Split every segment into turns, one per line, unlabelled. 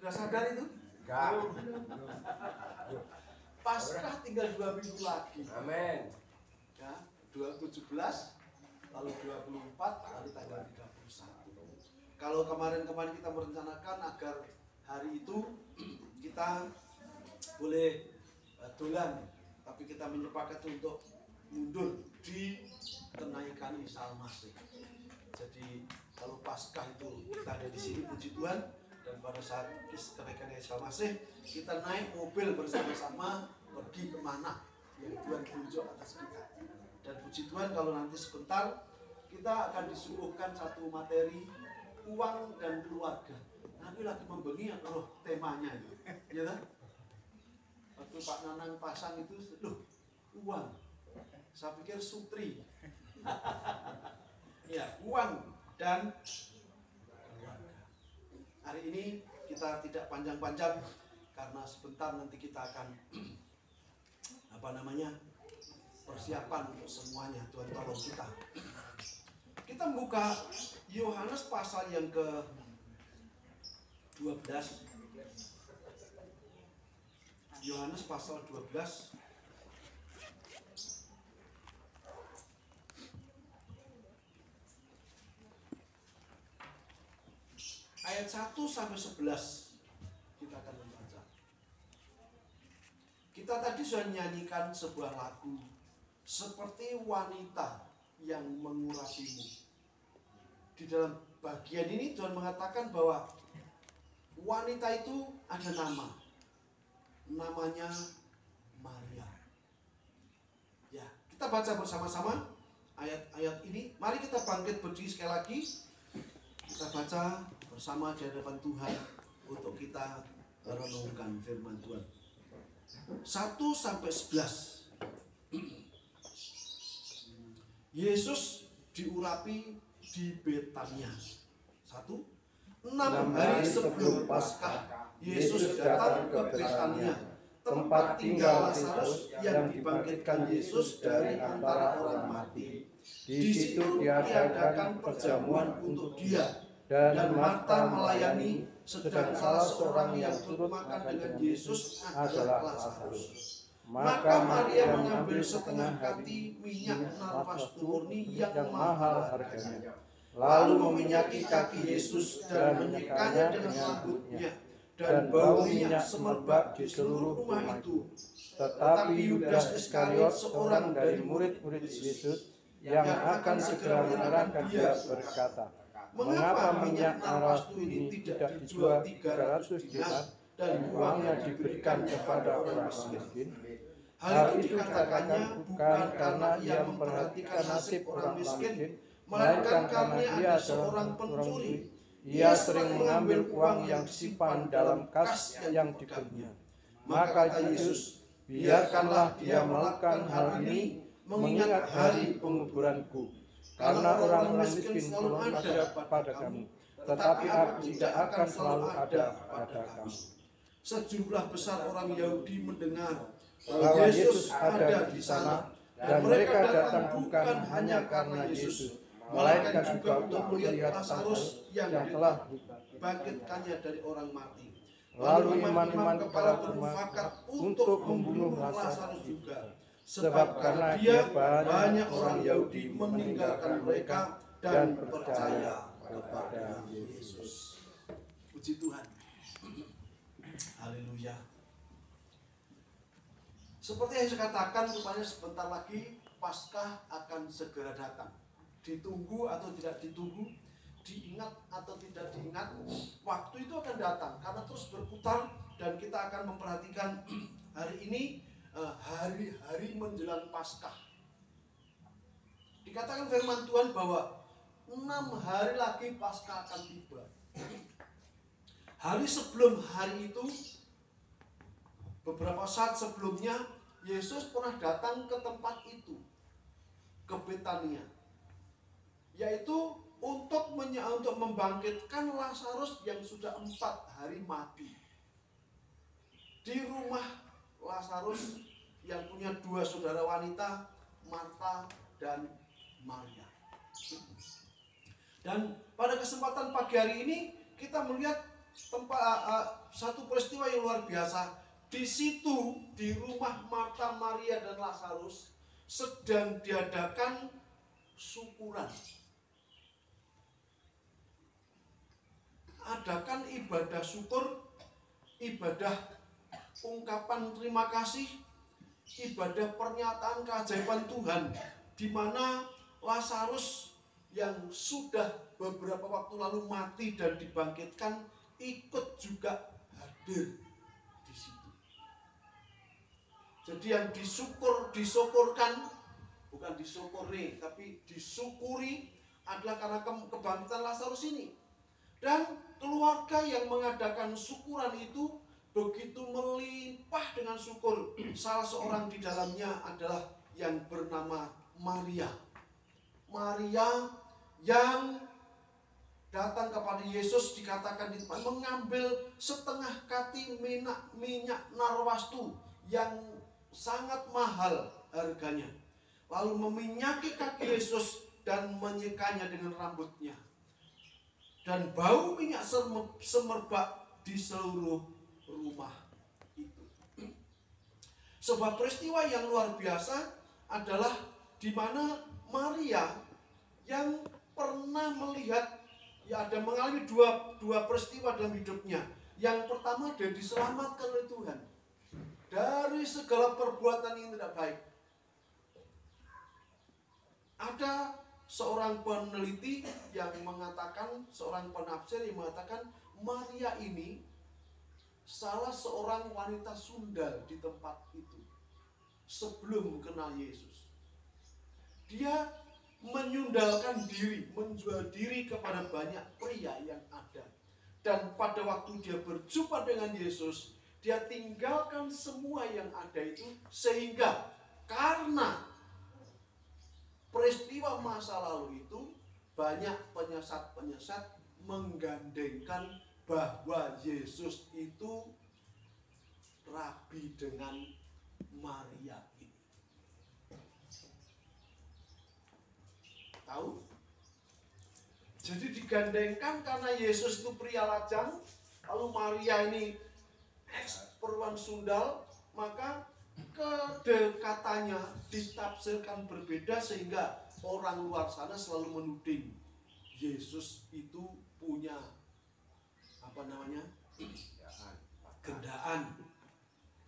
Sudah sadar itu?
Enggak.
Paskah tinggal 2 minggu lagi.
Amin.
Ya, 17, lalu 24, lalu tanggal 31. Kalau kemarin-kemarin kita merencanakan agar hari itu kita boleh dolan, tapi kita menyepakati untuk mundur di kenaikan Isa Al-Masih. Jadi kalau Paskah itu kita ada di sini, puji Tuhan, dan pada saat kenaikan Isa Al-Masih kita naik mobil bersama-sama pergi kemana yang Tuhan tunjuk atas kita. Dan puji Tuhan kalau nanti sebentar kita akan disuguhkan satu materi uang dan keluarga. Nanti lagi membengi roh temanya itu, ya kan? Waktu Pak Nanang pasang itu, loh, uang. Saya pikir sutri. Ya, uang dan keluarga. Hari ini kita tidak panjang-panjang karena sebentar nanti kita akan persiapan untuk semuanya. Tuhan tolong kita. Kita membuka Yohanes pasal yang ke-12. Yohanes pasal 12. Ayat 1 sampai 11 kita akan membaca. Kita tadi sudah nyanyikan sebuah lagu seperti wanita yang mengurapimu. Di dalam bagian ini Tuhan mengatakan bahwa wanita itu ada nama. Namanya Maria. Ya, kita baca bersama-sama ayat-ayat ini. Mari kita bangkit berdiri sekali lagi. Kita baca bersama di hadapan Tuhan untuk kita renungkan firman Tuhan. 1 sampai 11. Yesus diurapi di Betania. 1. 6 hari sebelum Paskah, Yesus datang ke Betania, tempat tinggal Lazarus yang dibangkitkan Yesus dari antara orang mati. Di situ diadakan perjamuan untuk dia, dan Marta melayani, sedang salah seorang yang turut makan dengan Yesus adalah Lazarus. Maka Maria mengambil setengah kati minyak narwastu murni yang mahal harganya, lalu meminyaki kaki Yesus dan menyekanya dengan rambutnya, dan bau minyak semerbak di seluruh rumah itu. Tetapi Yudas Iskariot, seorang dari murid-murid Yesus yang akan segera menyerahkan dia, berkata, "Mengapa minyak narwastu ini tidak dijual 300 dinar dan uangnya diberikan kepada orang miskin?" Hal itu dikatakannya bukan karena ia memperhatikan nasib orang miskin, melainkan karena ia seorang pencuri. Ia sering mengambil uang yang disimpan dalam kas yang dipegangnya. Maka kata Yesus, "Biarkanlah dia melakukan hal ini mengingat hari penguburanku. Karena orang miskin selalu ada pada kamu, tetapi aku tidak akan selalu ada pada kamu." Sejumlah besar orang Yahudi mendengar bahwa Yesus ada di sana, dan mereka datang bukan hanya karena Yesus, melainkan juga untuk melihat Lazarus yang telah dibangkitkannya dari orang mati. Lalu iman-iman kepala bermufakat untuk membunuh Lazarus juga, sebab karena dia banyak orang Yahudi meninggalkan mereka dan percaya kepada Yesus. Puji Tuhan. Haleluya. Seperti yang saya katakan, rupanya sebentar lagi Paskah akan segera datang. Ditunggu atau tidak ditunggu, diingat atau tidak diingat, waktu itu akan datang karena terus berputar. Dan kita akan memperhatikan hari ini, hari-hari menjelang Paskah. Dikatakan firman Tuhan bahwa 6 hari lagi Paskah akan tiba. Hari sebelum hari itu, beberapa saat sebelumnya, Yesus pernah datang ke tempat itu, ke Betania, yaitu untuk membangkitkan Lazarus yang sudah 4 hari mati. Di rumah Lazarus yang punya 2 saudara wanita, Marta dan Maria. Dan pada kesempatan pagi hari ini kita melihat satu peristiwa yang luar biasa. Di situ, di rumah Marta, Maria, dan Lazarus sedang diadakan syukuran. Adakan ibadah syukur, ibadah ungkapan terima kasih, ibadah pernyataan keajaiban Tuhan, di mana Lazarus yang sudah beberapa waktu lalu mati dan dibangkitkan ikut juga hadir di situ. Jadi yang disyukurkan, bukan disyukuri, tapi disyukuri adalah karena kebangkitan Lazarus ini. Dan keluarga yang mengadakan syukuran itu begitu melimpah dengan syukur. Salah seorang di dalamnya adalah yang bernama Maria. Maria yang datang kepada Yesus, dikatakan di tempat mengambil setengah kati minyak narwastu yang sangat mahal harganya, lalu meminyaki kaki Yesus dan menyekanya dengan rambutnya, dan bau minyak semerbak di seluruh rumah itu. Sebuah peristiwa yang luar biasa adalah di mana Maria yang pernah melihat, ya, ada mengalami dua peristiwa dalam hidupnya. Yang pertama, dia diselamatkan oleh Tuhan dari segala perbuatan yang tidak baik. Ada seorang peneliti yang mengatakan, seorang penafsir yang mengatakan, Maria ini salah seorang wanita sundal di tempat itu sebelum kenal Yesus. Dia menyundalkan diri, menjual diri kepada banyak pria yang ada. Dan pada waktu dia berjumpa dengan Yesus, dia tinggalkan semua yang ada itu, sehingga karena peristiwa masa lalu itu banyak penyesat-penyesat menggandengkan bahwa Yesus itu rabi dengan Maria ini. Tahu? Jadi digandengkan karena Yesus itu pria lajang, lalu Maria ini perempuan sundal, maka kedekatannya ditafsirkan berbeda sehingga orang luar sana selalu menuding Yesus itu punya gendaan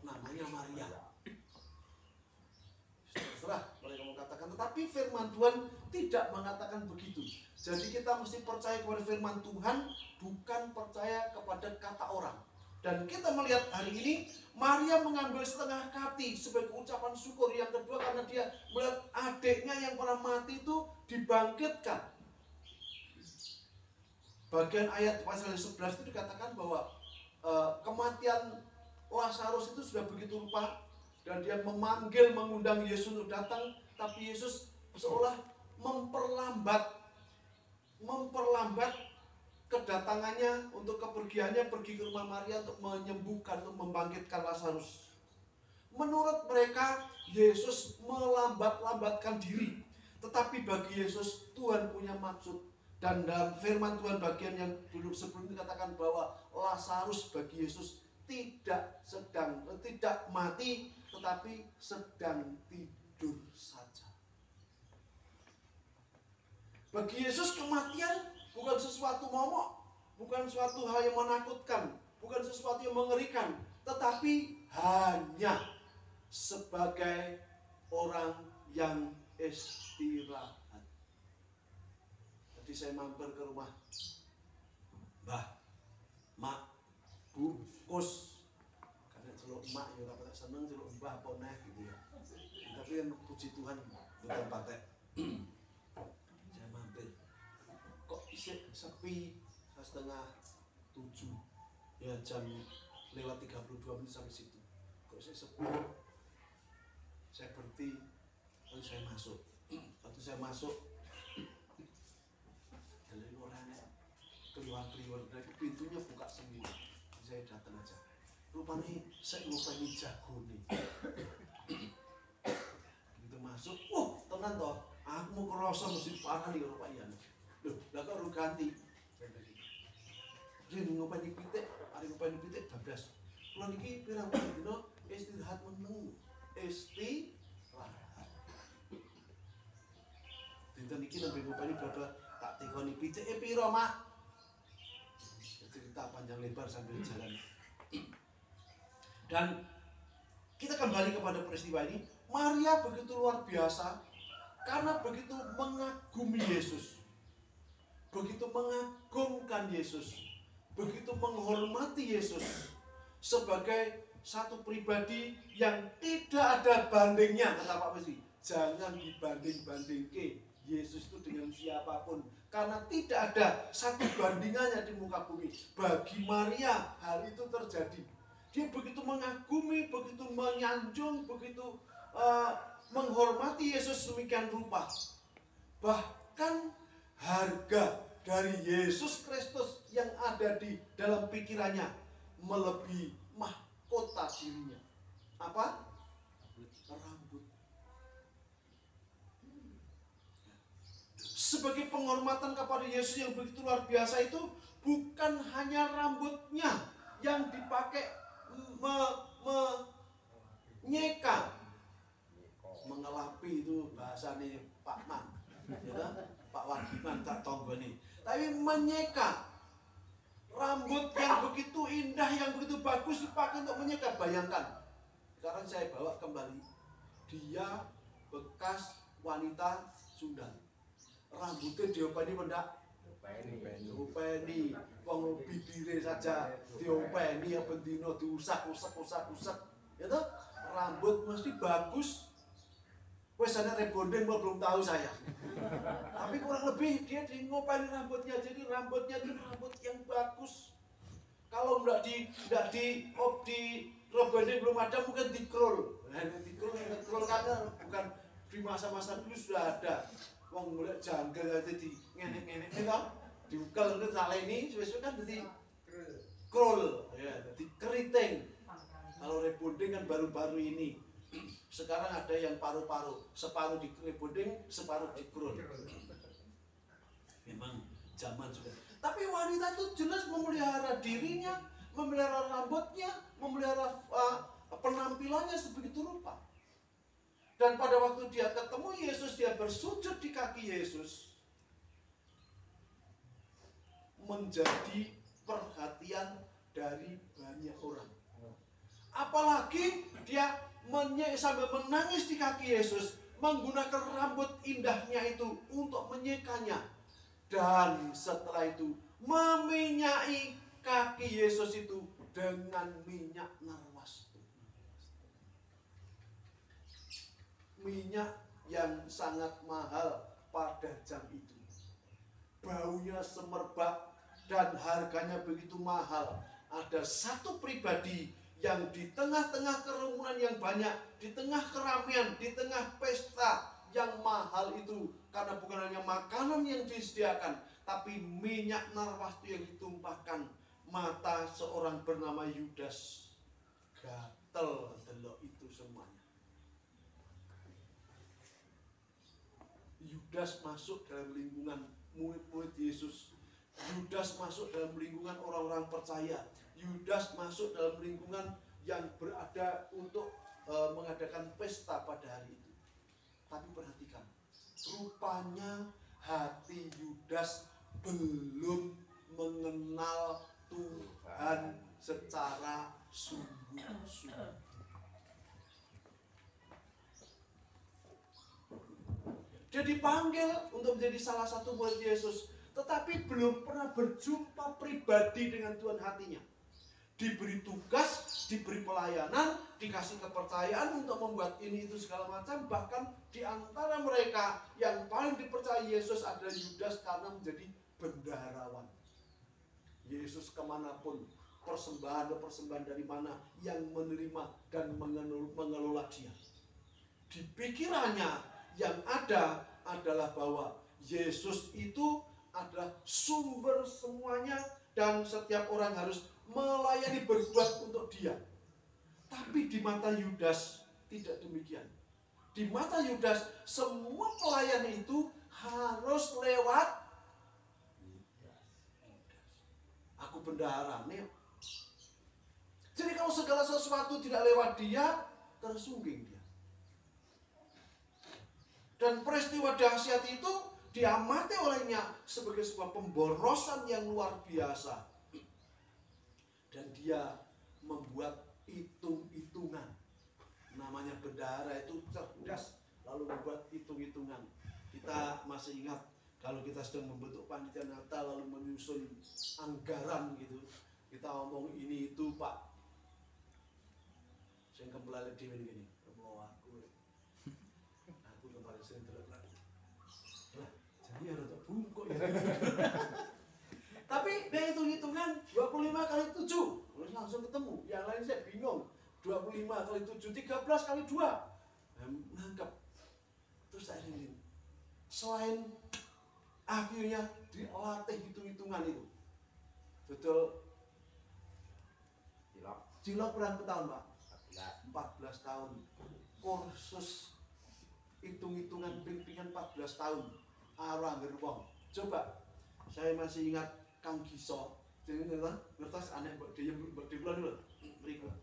namanya Maria. Terserah mereka mengatakan, tetapi firman Tuhan tidak mengatakan begitu. Jadi kita mesti percaya kepada firman Tuhan, bukan percaya kepada kata orang. Dan kita melihat hari ini Maria mengambil setengah kati sebagai ucapan syukur. Yang kedua, karena dia melihat adiknya yang pernah mati itu dibangkitkan. Bagian ayat pasal 11 itu dikatakan bahwa kematian Lazarus itu sudah begitu rupa, dan dia mengundang Yesus untuk datang, tapi Yesus seolah memperlambat kedatangannya untuk kepergiannya, pergi ke rumah Maria untuk menyembuhkan, untuk membangkitkan Lazarus. Menurut mereka Yesus melambat-lambatkan diri, tetapi bagi Yesus Tuhan punya maksud. Dan dalam firman Tuhan bagian yang dulu sebelum dikatakan bahwa Lazarus bagi Yesus tidak mati, tetapi sedang tidur saja. Bagi Yesus kematian bukan sesuatu momok, bukan suatu hal yang menakutkan, bukan sesuatu yang mengerikan, tetapi hanya sebagai orang yang istirahat. Jadi saya mampir ke rumah Mbah, Mak, Bu, Kus. Karena celuk emak ya ora seneng, celuk mbah apa neh gitu ya. Tapi kan puji Tuhan bukan patek. Saya mampir. Kok isih sepi 6:30. Ya jam lewat 32 menit sampai situ. Kok isih sepi. Saya berhenti, lalu saya masuk. Waktu saya masuk, dari orangnya keliwat-keliwat, dari pintunya buka sendiri. Saya datang aja. Rupanya saya ngopeni jago nih. Begitu masuk, tenan toh. Aku mau kerasa mesti parah nih kalau Pak Ian. Loh, lah kok ganti. ren ngopeni pitik, ari ngopeni pitik bablas. Kula niki pirang-pirang dina istirahat meneng. Istirahat. Dinten iki nembe ngopeni bablas tak tekoni pitike pira, Mak? Cerita panjang lebar sambil jalan. Dan kita kembali kepada peristiwa ini. Maria begitu luar biasa karena begitu mengagumi Yesus, begitu mengagumkan Yesus, begitu menghormati Yesus sebagai satu pribadi yang tidak ada bandingnya. Kata Pak Mesti, jangan dibanding-bandingke Yesus itu dengan siapapun, karena tidak ada satu bandingannya di muka bumi. Bagi Maria hal itu terjadi. Dia begitu mengagumi, begitu menyanjung, begitu menghormati Yesus demikian rupa. Bahkan harga dari Yesus Kristus yang ada di dalam pikirannya melebihi mahkota dirinya. Apa? Rambut. Sebagai penghormatan kepada Yesus yang begitu luar biasa itu, bukan hanya rambutnya yang dipakai menyeka, mengelapi itu bahasanya Pak Man, ya, Pak Wagiman tak tonggo nih. Tapi menyeka rambut yang begitu indah, yang begitu bagus dipakai untuk menyeka. Bayangkan, sekarang saya bawa kembali, dia bekas wanita Sunda. Rambutnya diopeni mendak? Diopeni, wong bibire saja diopeni ya bendino diusak, ya toh? Rambut mesti bagus. Wes ana rebonding belum tahu saya. Tapi kurang lebih dia ngopeni rambutnya, jadi rambutnya itu rambut yang bagus. Kalau enggak di rebonding belum ada, mungkin dikrol. Nah, dikrol karena bukan di masa-masa dulu sudah ada. Wong mulai janggal aja di ngenek-ngenek itu, diukel itu saleni, sesuatu kan jadi krol, ya, jadi keriting. Kalau rebonding kan baru-baru ini. Sekarang ada yang paru-paru, separuh di rebonding, separuh di krol. Memang zaman sudah. Tapi wanita itu jelas memelihara dirinya, memelihara rambutnya, memelihara penampilannya sebegitu rupa. Dan pada waktu dia ketemu Yesus, dia bersujud di kaki Yesus, menjadi perhatian dari banyak orang. Apalagi dia sambil menangis di kaki Yesus, menggunakan rambut indahnya itu untuk menyekanya. Dan setelah itu meminyaki kaki Yesus itu dengan minyak narwastu. Minyak yang sangat mahal pada jam itu. Baunya semerbak dan harganya begitu mahal. Ada satu pribadi yang di tengah-tengah kerumunan yang banyak, di tengah keramaian, di tengah pesta yang mahal itu, karena bukan hanya makanan yang disediakan, tapi minyak narwastu yang ditumpahkan. Mata seorang bernama Yudas gatel delok itu semuanya. Yudas masuk dalam lingkungan murid-murid Yesus. Yudas masuk dalam lingkungan orang-orang percaya. Yudas masuk dalam lingkungan yang berada untuk mengadakan pesta pada hari itu. Tapi perhatikan, rupanya hati Yudas belum mengenal Tuhan secara sungguh-sungguh. Dia dipanggil untuk menjadi salah satu murid Yesus, tetapi belum pernah berjumpa pribadi dengan Tuhan hatinya. Diberi tugas, diberi pelayanan, dikasih kepercayaan untuk membuat ini itu segala macam. Bahkan di antara mereka yang paling dipercayai Yesus adalah Yudas karena menjadi bendaharawan. Yesus kemanapun, persembahan dari mana yang menerima dan mengelola dia. Di pikirannya yang ada adalah bahwa Yesus itu adalah sumber semuanya dan setiap orang harus melayani, berbuat untuk dia. Tapi di mata Yudas tidak demikian. Di mata Yudas semua pelayan itu harus lewat Yudas. Aku aku bendaharane. Jadi kalau segala sesuatu tidak lewat dia, tersungging dia. Dan peristiwa dahsyat itu diamati olehnya sebagai sebuah pemborosan yang luar biasa. Dan dia membuat hitung-hitungan. Namanya bendahara itu cerdas, lalu membuat hitung-hitungan. Kita masih ingat kalau kita sedang membentuk panitia Natal lalu menyusun anggaran gitu. Kita ngomong ini itu Pak. Saya kembali dhewe ngene, aku kemarin sering terus lagi. Lah, jadi harus bungkuk ya. Tapi dia hitung-hitungan 25 kali 7. Terus langsung ketemu. Yang lain saya bingung. 25 kali 7, 13 kali 2. Nangkep. Terus saya ingin. Selain akhirnya dilatih hitung-hitungan itu. Betul. Cilok berapa tahun Pak? 14 tahun. Kursus hitung-hitungan pimpinan 14 tahun. Arang gerbong. Coba. Saya masih ingat Kang Giso. Jadi ngertos anak mbak Debulan dulu. Berikut.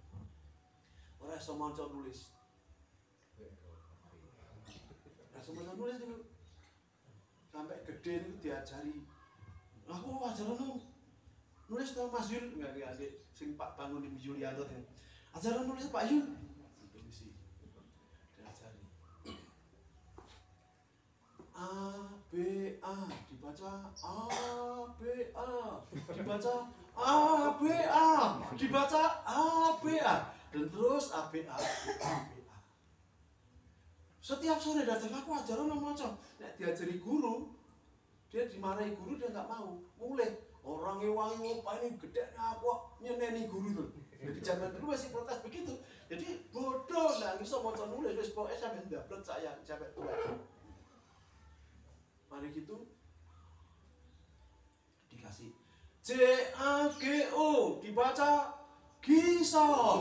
Orang sama nulis. Sama nulis itu. Sampai gede itu diajari. Aku ajaran nulis tau Mas Yun enggak adik sing Pak Bangun di Yulianto ini. Ajaran nulis Pak Yun. Diajari. A B A dibaca A B A dibaca A B A dibaca A B A dan terus A B A A B A. Setiap sore datang aku ajaran macam. Nek diajari guru, dia dimarahi guru dia nggak mau. Mulai orang wangi paling gede aku nyeneni guru tuh. Jadi zaman dulu masih protes begitu. Jadi bodoh nggak bisa mau nulis wis pokoke sampe ndablek saya sampai tua. Mari gitu dikasih C A G O dibaca Giso.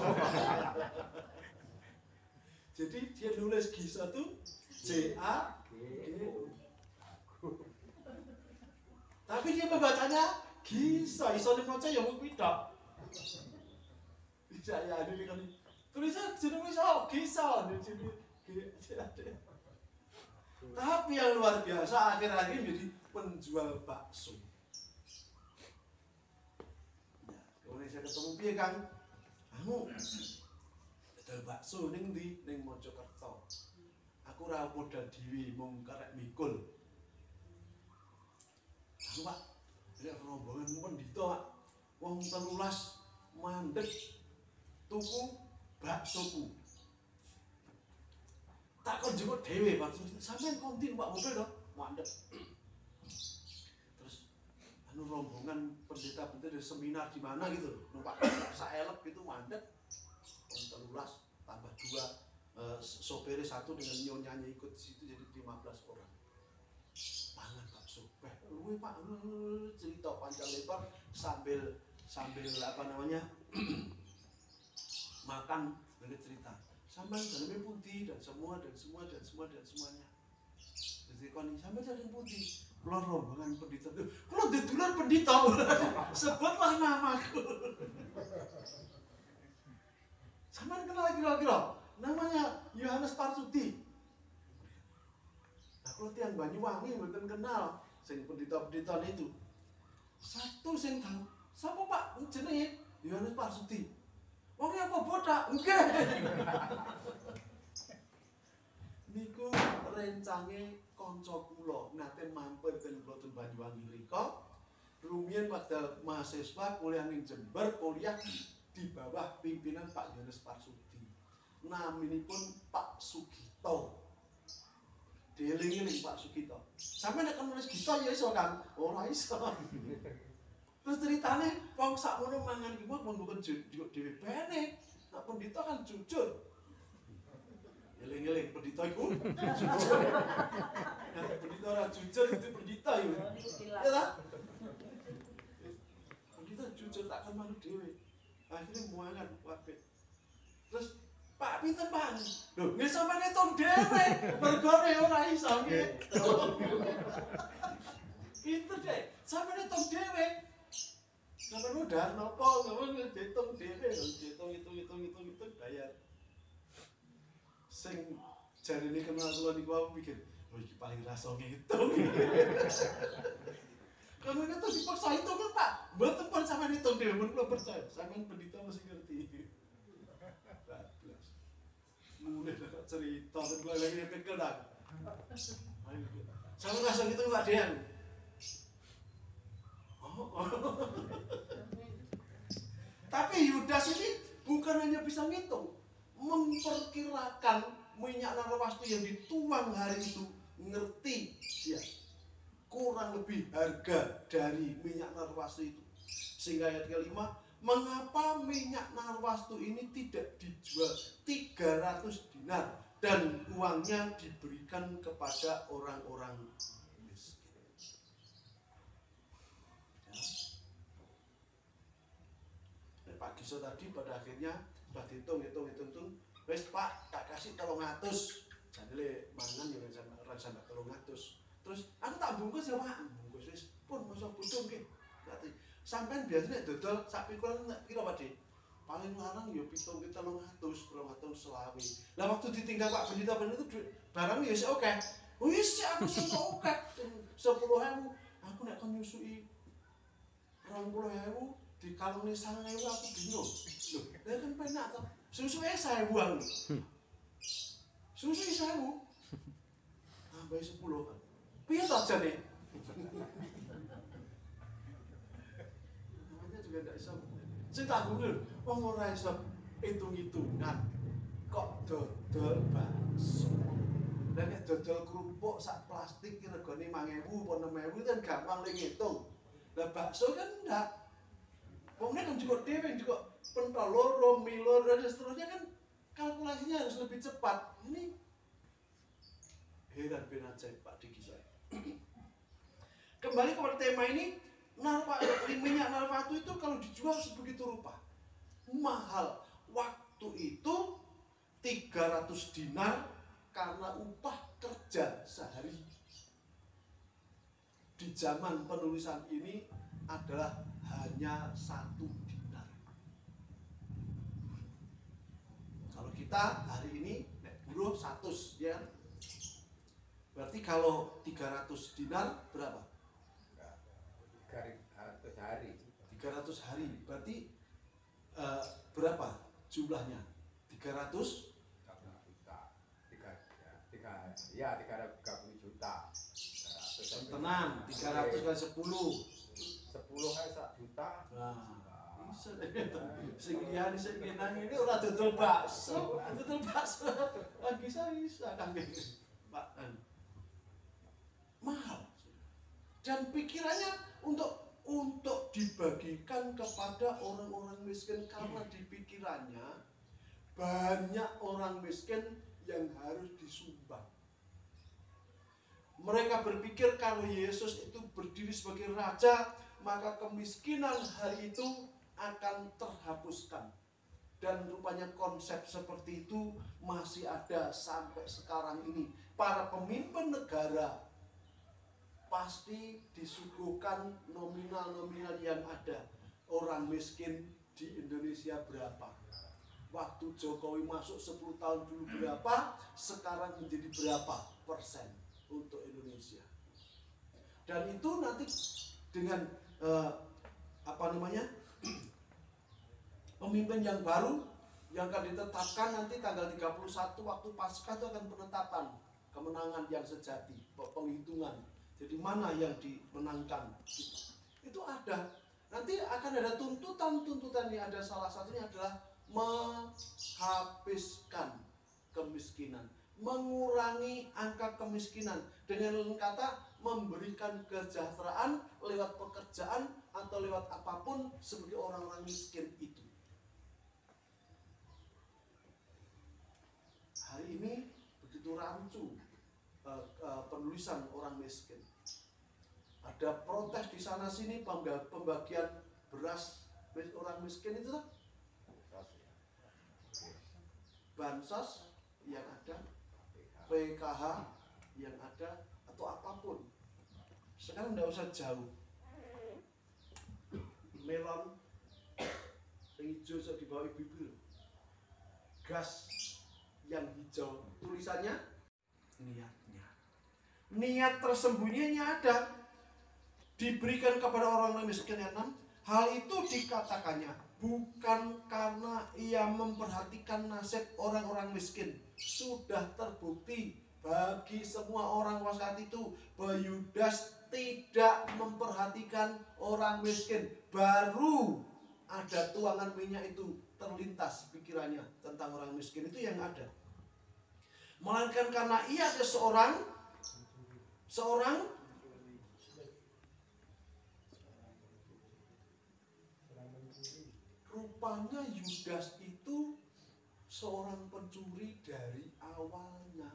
Jadi dia nulis Giso tuh C A G O. Tapi dia membacanya Giso, iso dimaca ya kuwi tok. Saya ada kan tulisan jenenge Giso jadi tapi yang luar biasa akhir-akhir menjadi penjual bakso. Ya, kalau saya ketemu piye Kang? Kamu jual bakso ning ndi? Ning Mojokerto. Aku ora modal dhewe mung karek mikul. Aku Pak, ini rombongan pendhita Pak. Wong 13 mandek tuku baksoku. Tak kon jenguk dhewe Pak. Sampeyan kontin Pak mobil to, mandek. Terus rombongan pendeta-pendeta dari seminar di mana gitu. Numpak saelek gitu mandek. Wong 13 tambah 2 sopirnya 1 dengan nyonyanya ikut di situ jadi 15 orang. Pangan bakso. Luwe Pak cerita panjang lebar sambil apa namanya? Makan dari cerita. Sampai dalamnya putih dan semuanya. Jadi kon sampai dalam putih. Keluar rombongan pendeta. Kalau ditular pendeta, sebutlah namaku. Sampai kenal kira-kira. Namanya Yohanes Parsuti. Nah, kalau tiang Banyuwangi mboten kenal sing pendeta-pendeta itu. Satu sing tahu. Siapa Pak? Jenenge Yohanes Parsuti. Wong apa botak? Nggih. Niku rencange kanca kula nate mampir ten Boten Banyuwangi mriku. Rumiyin pada mahasiswa kuliah ning Jember, kuliah di bawah pimpinan Pak Yohanes Parsuti. Naminipun Pak Sugito. Dieling-eling Pak Sugito. Sampe nek nulis Gito ya iso kan? Ora iso. Terus ceritane wong sakmono mangan ki mung bukan dhewe bene. Nek pendhita kan jujur. Eling-eling pendhita iku jujur. Nek pendhita ora jujur itu pendhita yo. Ya ta? Pendhita jujur tak kan manut dhewe. Akhirnya muangan kabeh. Terus Pak pinten Pak? Lho, nggih sampeyan etung dhewe. Mergone ora iso nggih. Pinter deh. Sampeyan etung dhewe. Sampai udah nopo, kamu hitung dhewe, hitung bayar. Sing jarine kenal kula niku aku pikir, oh iki paling rasa ngitung. Kamu itu dipaksa hitung kan Pak, mboten pun sampean hitung dhewe, mun kula percaya, sampean pendeta mesti ngerti. Bablas. Mulai dak cerita ten kula lagi tekel dak. Sampeyan rasa ngitung Pak Dean. Tapi Yudas ini bukan hanya bisa ngitung, memperkirakan minyak narwastu yang dituang hari itu, ngerti dia kurang lebih harga dari minyak narwastu itu. Sehingga ayat kelima, mengapa minyak narwastu ini tidak dijual 300 dinar dan uangnya diberikan kepada orang-orang miskin. Pak Giso tadi pada akhirnya sudah hitung, wes Pak tak kasih 300, jadilah mangan ya rencana 300. Terus aku tak bungkus ya Pak, bungkus wes pun masa butuh nggih. Berarti sampean biasanya dodol sak pikulan kira Pak De. Paling larang ya 300 selawi. Lah waktu ditinggal Pak Pendeta itu barang ya sik oke. Wis aku seneng oke. 10.000 aku nek kon nyusui 20.000 di kalung ini 9.000 aku bingung. Loh, dia kan penak toh. Susunya 1.000 buang. Susunya 1.000. Tambah 10 kan. Piye toh jane? Namanya juga ndak iso. Sing tak gungul, wong ora iso hitung-hitungan. Kok dodol bakso. Dan nek dodol kerupuk sak plastik ki regane 5.000 apa 6.000 kan gampang le ngitung. Lah bakso kan ndak. Wongnya kan juga dewe, juga pentol loro, milor, dan seterusnya kan kalkulasinya harus lebih cepat. Ini heran ben ajaib Pak Diki saya. Kembali kepada tema ini, minyak narwastu itu kalau dijual sebegitu rupa mahal. Waktu itu 300 dinar karena upah kerja sehari. Di zaman penulisan ini adalah hanya 1 dinar. Kalau kita hari ini buruh 100 ya. Berarti kalau 300 dinar berapa?
300 hari.
300 hari. Berarti berapa jumlahnya? 300
juta. 330 juta.
Tenang, 300 kali 10.
10 kali 1 juta.
Nah, bisa deh. Sing liyane sing nang ini ora dodol bakso, lagi bisa kan Pak. Mahal. Dan pikirannya untuk dibagikan kepada orang-orang miskin karena di pikirannya banyak orang miskin yang harus disumbang. Mereka berpikir kalau Yesus itu berdiri sebagai raja, maka kemiskinan hari itu akan terhapuskan. Dan rupanya konsep seperti itu masih ada sampai sekarang ini. Para pemimpin negara pasti disuguhkan nominal-nominal yang ada. Orang miskin di Indonesia berapa? Waktu Jokowi masuk 10 tahun dulu berapa? Sekarang menjadi berapa persen untuk Indonesia? Dan itu nanti dengan pemimpin yang baru yang akan ditetapkan nanti tanggal 31 waktu Paskah itu akan penetapan kemenangan yang sejati, penghitungan. Jadi mana yang dimenangkan? Itu ada. Nanti akan ada tuntutan yang ada, salah satunya adalah menghabiskan kemiskinan, mengurangi angka kemiskinan, dengan lain kata memberikan kesejahteraan lewat pekerjaan atau lewat apapun sebagai orang-orang miskin itu. Hari ini begitu rancu penulisan orang miskin. Ada protes di sana sini pembagian beras orang miskin itu lah. Bansos yang ada, PKH yang ada, atau apapun. Sekarang tidak usah jauh. melon yang hijau di bawah ibu-ibu. Gas yang hijau, tulisannya niatnya. Niat tersembunyinya ada, diberikan kepada orang miskin yang 6. Hal itu dikatakannya bukan karena ia memperhatikan nasib orang-orang miskin. Sudah terbukti bagi semua orang saat itu bahwa Yudas tidak memperhatikan orang miskin. Baru ada tuangan minyak itu terlintas pikirannya tentang orang miskin itu yang ada. Melainkan karena ia ada seorang rupanya Yudas itu seorang pencuri dari awalnya.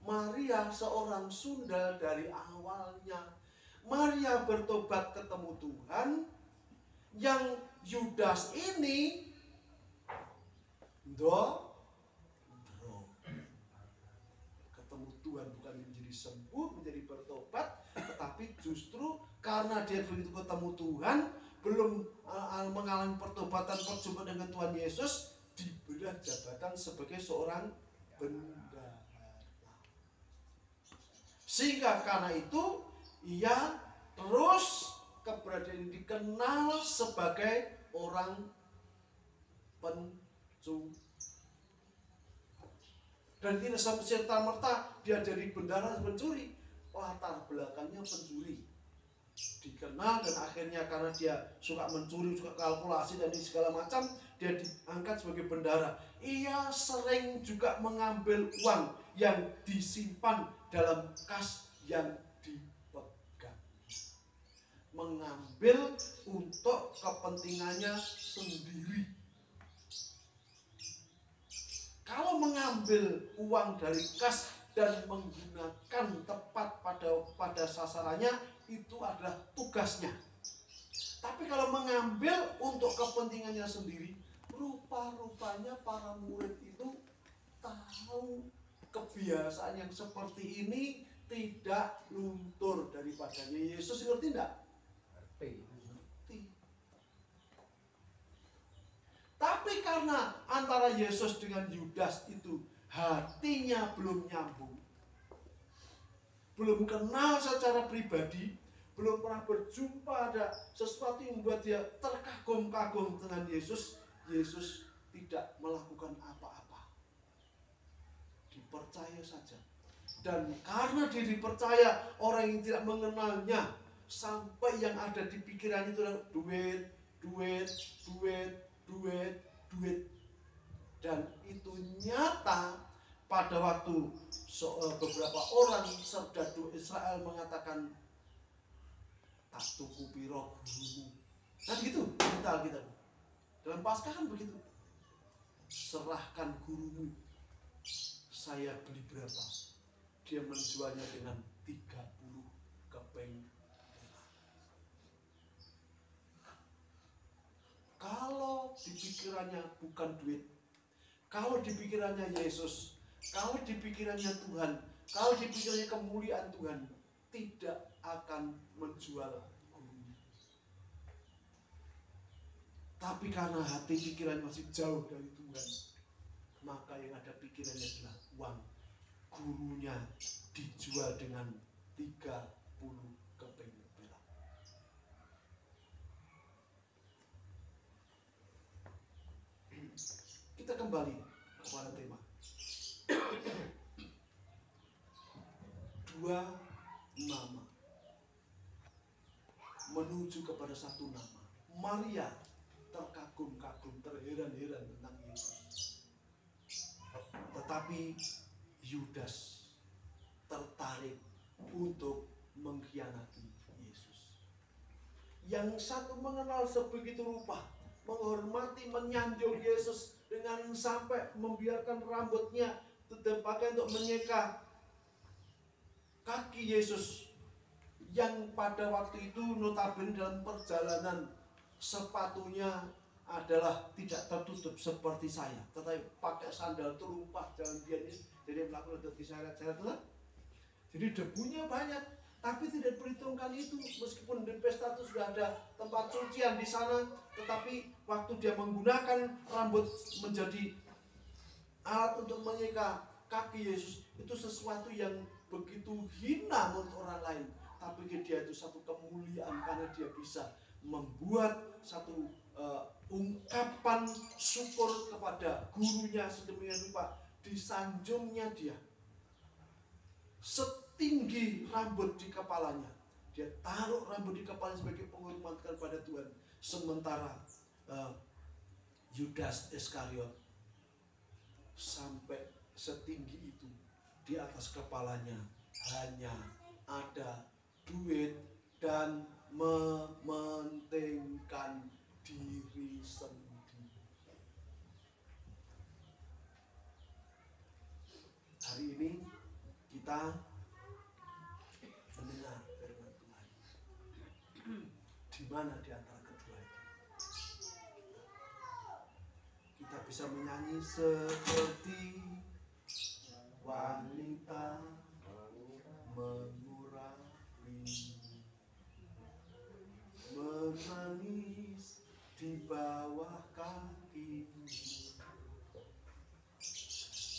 Maria seorang sundal dari awalnya. Maria bertobat ketemu Tuhan. Yang Yudas ini ketemu Tuhan bukan menjadi sembuh, menjadi bertobat, tetapi justru karena dia begitu ketemu Tuhan, belum mengalami pertobatan perjumpaan dengan Tuhan Yesus, diberi jabatan sebagai seorang bendahara. Sehingga karena itu ia terus keberadaan dikenal sebagai orang pencuri. Dan tidak serta-merta dia jadi bendahara pencuri, latar belakangnya pencuri. Dikenal dan akhirnya karena dia suka mencuri, suka kalkulasi dan segala macam, dia diangkat sebagai bendahara. Ia sering juga mengambil uang yang disimpan dalam kas yang dipegang. Mengambil untuk kepentingannya sendiri. Kalau mengambil uang dari kas dan menggunakan tepat pada sasarannya, itu adalah tugasnya. Tapi kalau mengambil untuk kepentingannya sendiri, rupa-rupanya para murid itu tahu kebiasaan yang seperti ini tidak luntur daripadanya. Yesus ngerti enggak? Ngerti. Tapi karena antara Yesus dengan Yudas itu hatinya belum nyambung, belum kenal secara pribadi, belum pernah berjumpa, ada sesuatu yang membuat dia terkagum-kagum dengan Yesus, Yesus tidak melakukan apa-apa. Dipercaya saja. Dan karena dia dipercaya, orang yang tidak mengenalnya, sampai yang ada di pikiran itu adalah duit. Dan itu nyata pada waktu beberapa orang serdadu Israel mengatakan, tak tuku piro gurumu. Nah gitu kita Alkitab. Dalam Paskah kan begitu. Serahkan gurumu. Saya beli berapa? Dia menjualnya dengan 30 keping. Kalau di pikirannya bukan duit, kalau di pikirannya Yesus, kalau di pikirannya Tuhan, kalau di pikirannya kemuliaan Tuhan, tidak akan menjual gurunya. Tapi karena hati pikiran masih jauh dari Tuhan, maka yang ada pikirannya adalah uang. Gurunya dijual dengan 30 keping perak. Kita kembali kepada tema. Dua nama menuju kepada satu nama. Maria terkagum-kagum, terheran-heran tentang Yesus. Tetapi Yudas tertarik untuk mengkhianati Yesus. Yang satu mengenal sebegitu rupa, menghormati, menyanjung Yesus dengan sampai membiarkan rambutnya dipakai untuk menyeka kaki Yesus, yang pada waktu itu notabene dalam perjalanan sepatunya adalah tidak tertutup seperti saya, tetapi pakai sandal terumpah jalan dia ini, jadi melakukan diseret-seret. Jadi debunya banyak. Tapi tidak diperhitungkan itu, meskipun di pesta itu sudah ada tempat sucian di sana, tetapi waktu dia menggunakan rambut menjadi alat untuk menyeka kaki Yesus, itu sesuatu yang begitu hina menurut orang lain. Tapi dia itu satu kemuliaan karena dia bisa membuat satu ungkapan syukur kepada gurunya sedemikian rupa. Disanjungnya dia setinggi rambut di kepalanya. Dia taruh rambut di kepalanya sebagai penghormatan kepada Tuhan. Sementara Yudas Iskariot sampai setinggi itu, di atas kepalanya hanya ada duit dan mementingkan diri sendiri. Hari ini kita mendengar firman Tuhan. Di mana di antara kedua itu? Kita bisa menyanyi seperti wanita mengurapi, menangis di bawah kakimu.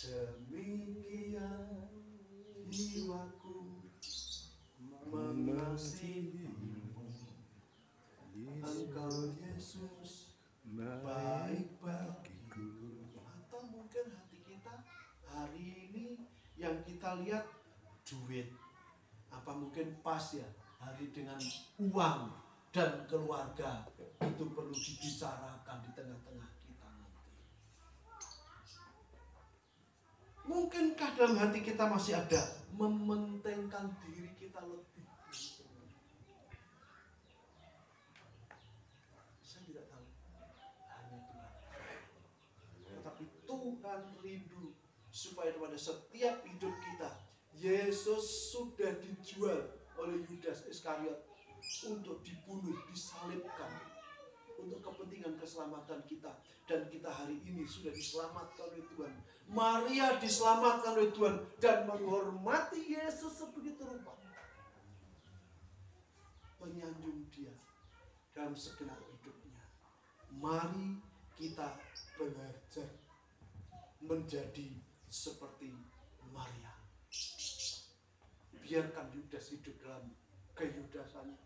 Demikian jiwaku mengasihimu. Engkau Yesus baik bagiku. Atau mungkin hati kita hari ini yang kita lihat duit. Apa mungkin pas ya hari dengan uang dan keluarga itu perlu dibicarakan di tengah-tengah kita nanti. Mungkinkah dalam hati kita masih ada mementingkan diri kita lebih? Saya tidak tahu. Hanya Tuhan. Tetapi Tuhan rindu supaya pada setiap hidup kita, Yesus sudah dijual oleh Yudas Iskariot untuk dibunuh, disalibkan untuk kepentingan keselamatan kita. Dan kita hari ini sudah diselamatkan oleh Tuhan. Maria diselamatkan oleh Tuhan dan menghormati Yesus sebegitu rupa, menyanjung dia dalam segenap hidupnya. Mari kita belajar menjadi seperti Maria. Biarkan Yudas hidup dalam keyudasannya,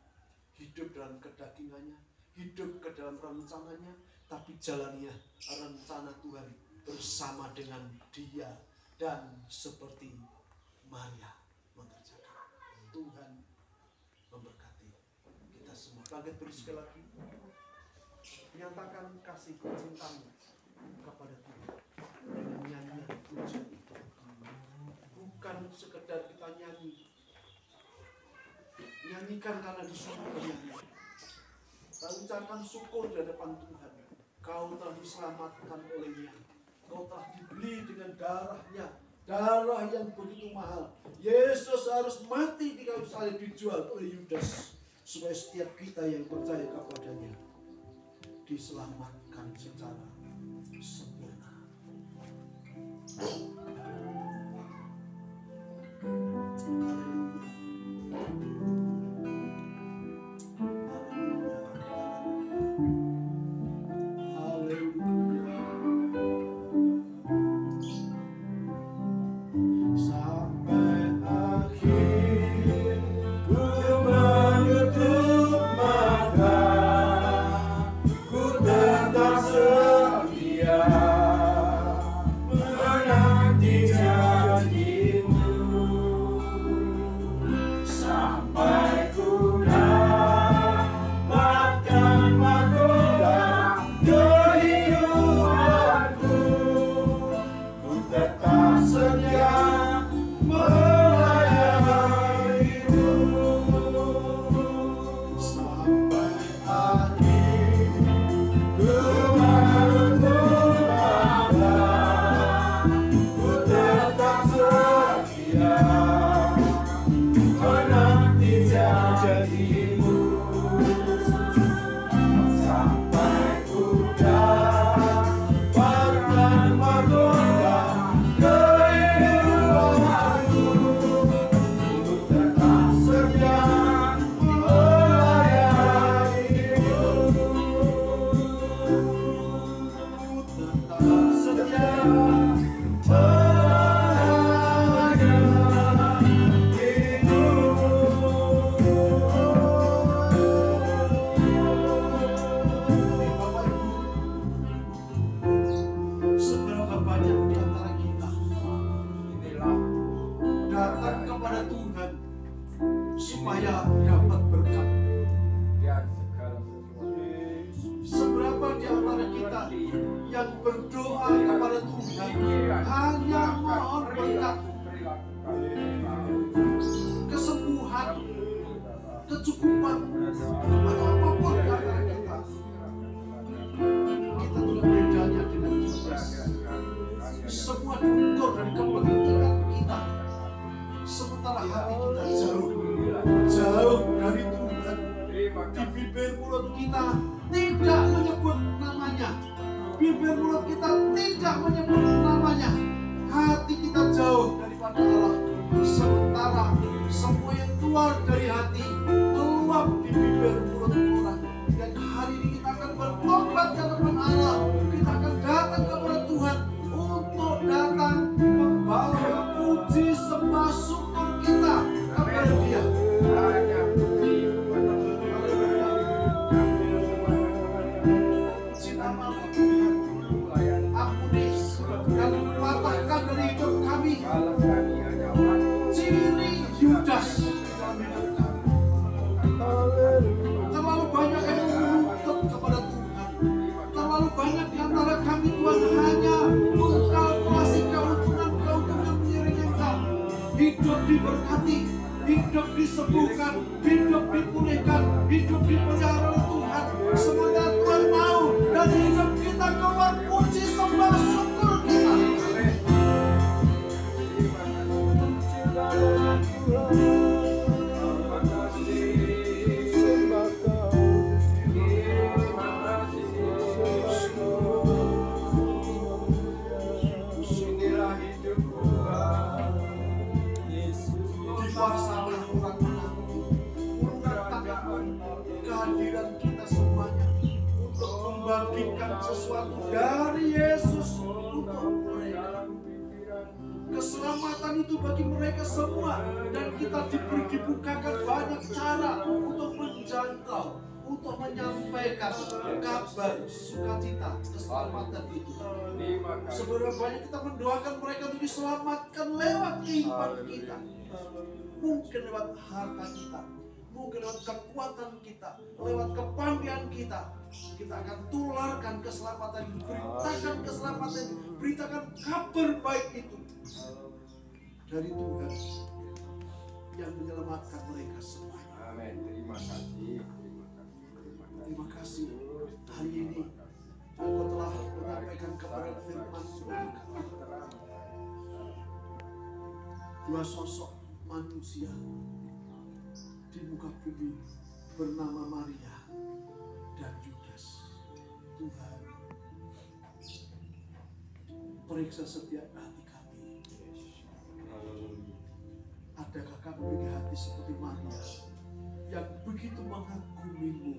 hidup dalam kedagingannya, hidup ke dalam rencananya, tapi jalannya rencana Tuhan bersama dengan dia dan seperti Maria mengerjakan. Tuhan memberkati kita semua. Bangkit beri sekali lagi, nyatakan kasih cintamu kepada Tuhan dengan nyanyian pujian itu. Bukan sekedar kita nyanyikan karena disuruh bernyanyi. Kita ucapkan syukur di hadapan Tuhan. Kau telah diselamatkan olehnya. Kau telah dibeli dengan darahnya. Darah yang begitu mahal. Yesus harus mati di kayu salib, dijual oleh Yudas, supaya setiap kita yang percaya kepadanya diselamatkan secara sempurna.
Ku tetap
Seberapa banyak di antara kita datang kepada Tuhan supaya dapat berkat. Seberapa di antara kita yang berdoa kepada Tuhan hanya mohon berkat, kesembuhan, kecukupan, atau apapun di antara kita. Kita tidak bedanya dengan Yesus. Semua diukur dari kepentingan kita, sementara hati kita jauh dari Tuhan. Di bibir mulut kita tidak menyebut namanya, bibir mulut kita tidak menyebut namanya, hati kita jauh daripada Allah. Sementara semua yang keluar dari hati keluar di bibir mulut orang. Dan hari ini kita akan bertobat ke depan Allah. Kita akan datang kepada Tuhan untuk datang membawa puji sembah syukur kita kepada Dia. Puji nama-Mu Tuhan. Ampuni dan patahkan dari hidup kami ciri Yudas dalam hidup kami. Terlalu banyak yang menuntut kepada Tuhan. Terlalu banyak di antara kami Tuhan hanya mengkalkulasi keuntungan mengiring Engkau. Hidup diberkati, hidup disembuhkan, hidup dipulihkan, hidup dipelihara oleh Tuhan. Semoga Tuhan mau dari hidup kita keluar puji sembah syukur kita. Dikuasai orang mengaku urungan tangan kehadiran kita semuanya untuk membagikan sesuatu dari Yesus untuk mereka. Keselamatan itu bagi mereka semua, dan kita dibukakan banyak cara untuk menjangkau, untuk menyampaikan kabar sukacita keselamatan itu. Seberapa banyak kita mendoakan mereka untuk diselamatkan lewat kehidupan kita, mungkin lewat harta kita, mungkin lewat kekuatan kita, lewat kepandaian kita. Kita akan tularkan keselamatan itu, beritakan keselamatan itu, beritakan kabar baik itu dari Tuhan yang menyelamatkan mereka semuanya.
Amin. Terima kasih.
Terima kasih hari ini Engkau telah menyampaikan kepada firman dua sosok manusia di muka bumi bernama Maria dan Yudas. Tuhan, periksa setiap hati kami. Adakah kami memiliki hati seperti Maria yang begitu mengagumi-Mu,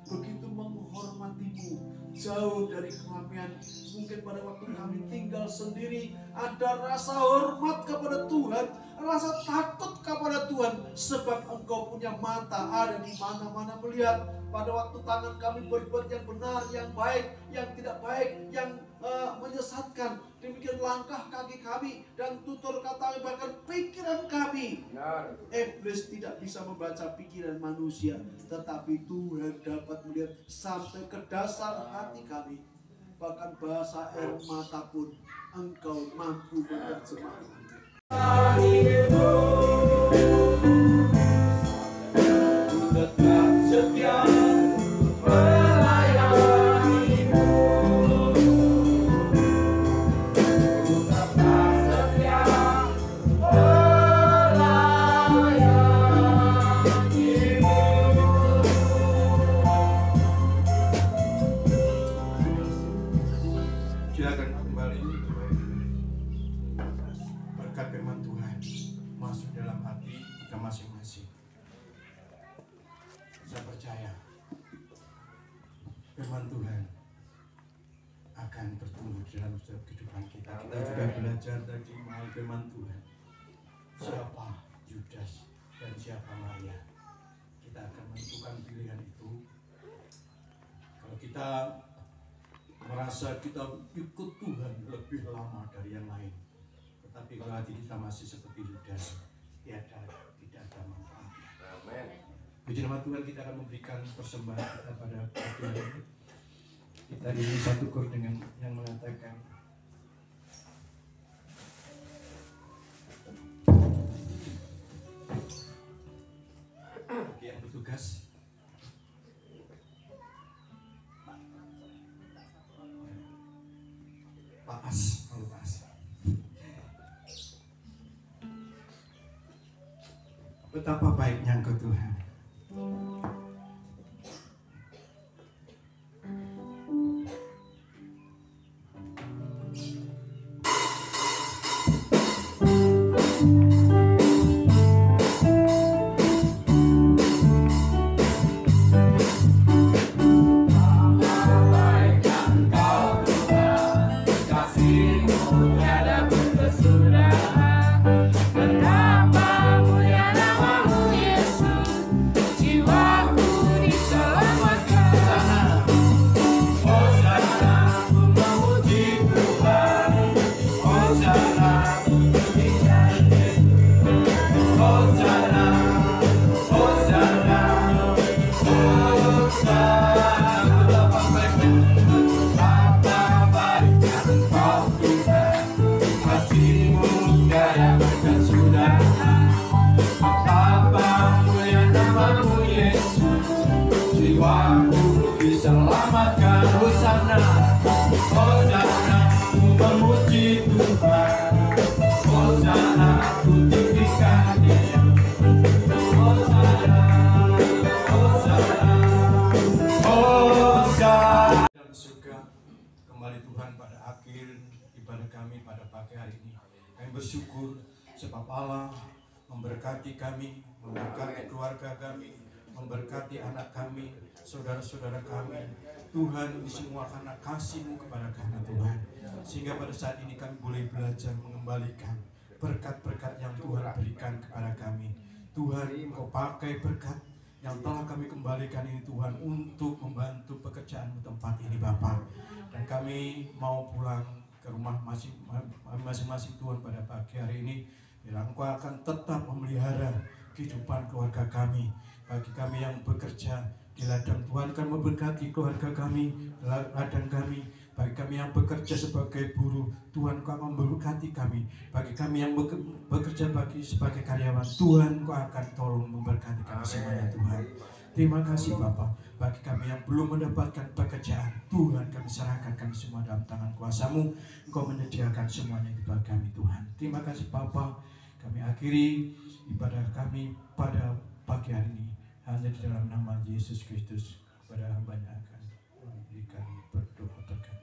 begitu menghormati-Mu, jauh dari keramaian? Mungkin pada waktu kami tinggal sendiri ada rasa hormat kepada Tuhan, rasa takut kepada Tuhan, sebab Engkau punya mata ada di mana-mana melihat. Pada waktu tangan kami berbuat yang benar, yang baik, yang tidak baik, yang menyesatkan, demikian langkah kaki kami dan tutur kata, bahkan pikiran kami. Iblis tidak bisa membaca pikiran manusia, tetapi Tuhan dapat melihat sampai ke dasar hati kami. Bahkan bahasa air mata pun Engkau mampu menerjemahkan. Tetap setia melayanimu, tetap setia melayanimu. Silakan kembali. Berkat firman Tuhan masuk dalam hati kita masing-masing. Saya percaya firman Tuhan akan
akan bertumbuh dalam setiap kehidupan kita. Kita sudah belajar tadi mengenai firman Tuhan. Siapa Yudas dan siapa Maria? Kita akan menentukan pilihan itu. Kalau kita merasa kita ikut Tuhan lebih lama dari yang lain, tetapi kalau hati kita masih seperti Yudas, tidak ada manfaatnya.
Amin.
Puji nama Tuhan, kita akan memberikan persembahan kita pada Tuhan ini. Kita ini satu kur dengan yang mengatakan, yang bertugas Pak As. Betapa baiknya Engkau Tuhan. Bersyukur sebab Allah memberkati kami, memberkati keluarga kami, memberkati anak kami, saudara-saudara kami. Tuhan, ini semua karena kasih-Mu kepada kami Tuhan, sehingga pada saat ini kami boleh belajar mengembalikan berkat-berkat yang Tuhan berikan kepada kami. Tuhan, Engkau pakai berkat yang telah kami kembalikan ini Tuhan untuk membantu pekerjaan-Mu tempat ini Bapa. Dan kami mau pulang ke rumah masing-masing Tuhan pada pagi hari ini. Bila Engkau akan tetap memelihara kehidupan keluarga kami, bagi kami yang bekerja di ladang, Tuhan akan memberkati keluarga kami, ladang kami. Bagi kami yang bekerja sebagai buruh, Tuhan Engkau akan memberkati kami. Bagi kami yang bekerja sebagai karyawan, Tuhan Engkau akan tolong memberkati kami semuanya Tuhan. Terima kasih Bapa. Bagi kami yang belum mendapatkan pekerjaan, Tuhan kami serahkan kami semua dalam tangan kuasa-Mu. Engkau menyediakan semuanya di bagi kami Tuhan. Terima kasih Bapa. Kami akhiri ibadah kami pada pagi hari ini hanya di dalam nama Yesus Kristus. Kepada hamba-Nya akan memberikan berdoa berkat.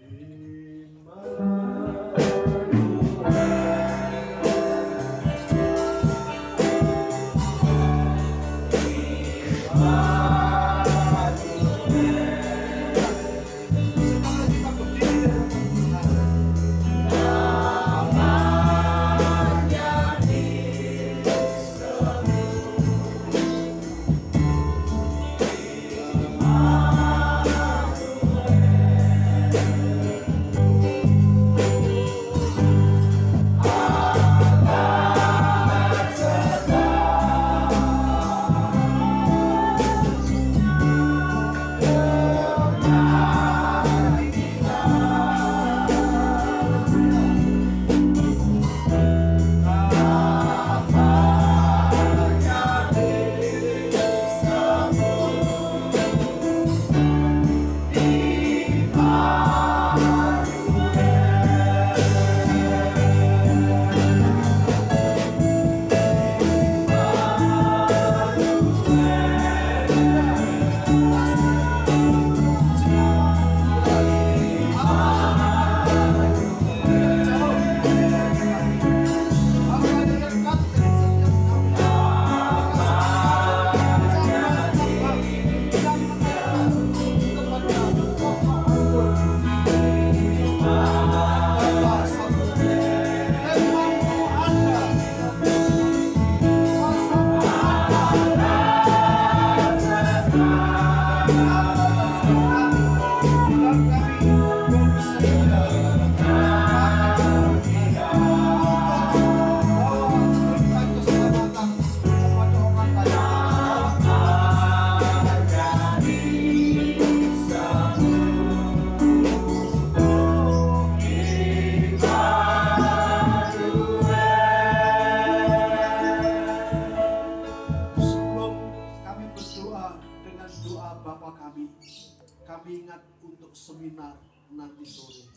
benar nanti sore.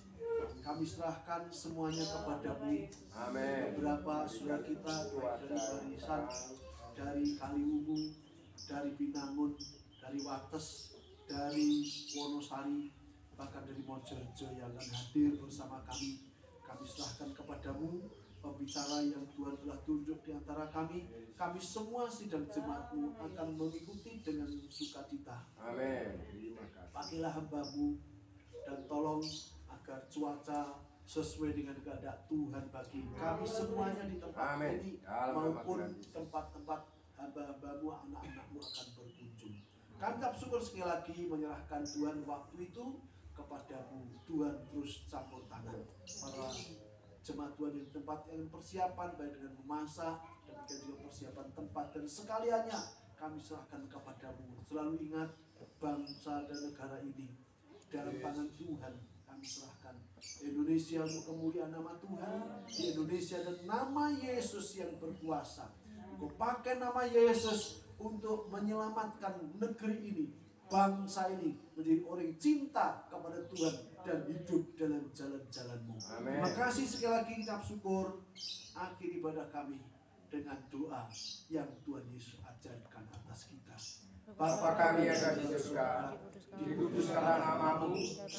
Kami serahkan semuanya kepadamu.
Amin.
Beberapa saudara kita baik dari Barisan, dari Kaliwungu, dari Binangun, dari Wates, dari Wonosari, bahkan dari Mojorejo yang akan hadir bersama kami. Kami serahkan kepadamu pembicara yang Tuhan telah tunjuk di antara kami. Kami semua sidang jemaatmu akan mengikuti dengan sukacita.
Amin. Terima kasih.
Pakailah hamba-Mu dan tolong agar cuaca sesuai dengan kehendak Tuhan bagi kami semuanya di tempat
Amin.
ini
Dalam nama
maupun
Tuhan Yesus.
tempat-tempat hamba-hamba-Mu, anak-anak-Mu akan berkunjung. Kami ucap syukur sekali lagi menyerahkan Tuhan waktu itu kepadamu. Tuhan terus campur tangan para jemaat Tuhan di tempat yang persiapan baik dengan memasak, demikian juga persiapan tempat dan sekaliannya kami serahkan kepadamu. Selalu ingat bangsa dan negara ini dalam tangan Tuhan kami serahkan. Indonesia untuk kemuliaan nama Tuhan, di Indonesia dan nama Yesus yang berkuasa. Engkau pakai nama Yesus untuk menyelamatkan negeri ini, bangsa ini menjadi orang yang cinta kepada Tuhan dan hidup dalam jalan-jalan-Mu.
Amin.
Terima kasih sekali lagi, ucap syukur. Akhir ibadah kami dengan doa yang Tuhan Yesus ajarkan atas kita.
Bapa kami yang ada di surga, dikuduskanlah nama-Mu,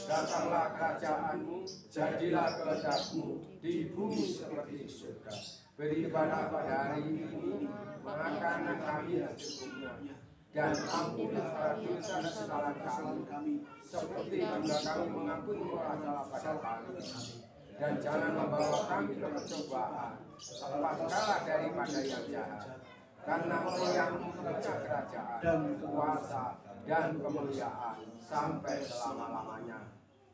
datanglah kerajaan-Mu, jadilah kehendak-Mu di bumi seperti di surga. Beri kepada pada hari ini makanan kami yang secukupnya, dan ampunilah dosa dan kesalahan kami, seperti juga kami mengampuni orang salah pada kami. Dan jangan membawa kami ke percobaan, lepaskanlah daripada yang jahat. Karena Engkau yang mempunyai kerajaan dan kuasa dan kemuliaan sampai selama-lamanya.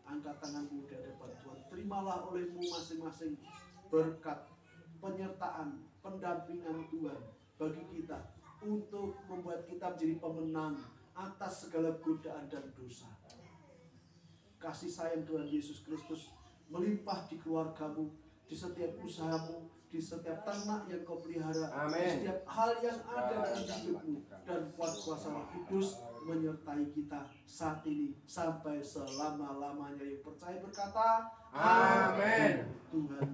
Angkat tanganmu di hadapan Tuhan. Terimalah olehmu masing-masing berkat, penyertaan, pendampingan Tuhan bagi kita untuk membuat kita menjadi pemenang atas segala godaan dan dosa. Kasih sayang Tuhan Yesus Kristus melimpah di keluargamu, di setiap usahamu, di setiap ternak yang kau pelihara, di setiap hal yang ada dalam hidupmu, dan kuat kuasa Roh Kudus menyertai kita saat ini sampai selama-lamanya. Yang percaya berkata,
Amin.
Tuhan